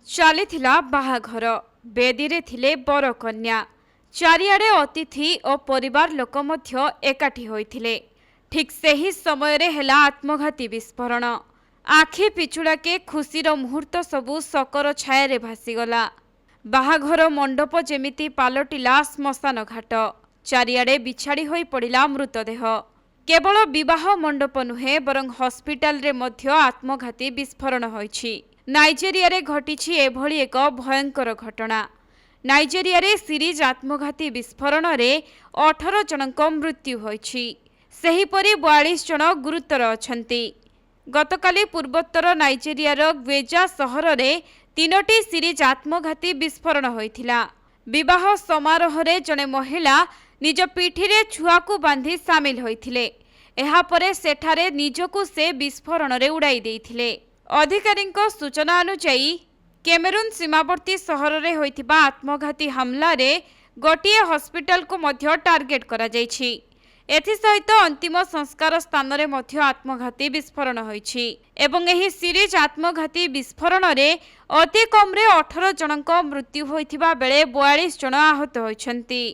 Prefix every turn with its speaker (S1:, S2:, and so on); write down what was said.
S1: चलीथिला बाहाघर बेदीरे थिले बर कन्या चारिआडे अतिथि और परिवार लोक मध्य एकाठी होइथिले। ठीक सेही समय रे हेला आत्मघाती विस्फोरण। आखि पिछुड़ाके खुशीर मुहूर्त सबू शकर छाया भासीगला। बाहाघर मंडप जेमिति पालटिला श्मशान घाट। चारिआडे बिछाड़ी होई पड़िला मृतदेह। केवल विवाह मंडप नुहे बरं हॉस्पिटल रे मध्य आत्मघाती विस्फोरण होइछि। नाइजेरिया रे घटिछि एभली एक भयंकर घटना। नाइजेरिया रे सीरीज आत्मघाती विस्फोरण रे 18 जनक मृत्यु होइछि। सेहीपरि 42 जन गुरुतर अछंती। गतकाली पूर्वोत्तर नाइजेरिया रो ग्वेजा सहर रे 3टी सीरीज आत्मघाती विस्फोरण होइथिला। विवाह समारोह रे जने महिला निज पीठी रे छुआकू बांधी सामिल होइथिले। एहा परे सेठारे निजकू से विस्फोरण रे उड़ाई देइथिले। अधिकारीଙ୍କ सूचना अनुसार कैमेरून सीमावर्ती सहर रे होइथिबा आत्मघाती हमला रे गोटिए हॉस्पिटल को मध्य टार्गेट करा जायछि। एथि सहित अंतिम संस्कार स्थान रे मध्य आत्मघाती विस्फोरण होइछि एवं एही सीरीज आत्मघाती विस्फोरण रे अति कम रे 18 जनक मृत्यु होइथिबा बेले 42 जन आहत होइछन्ति।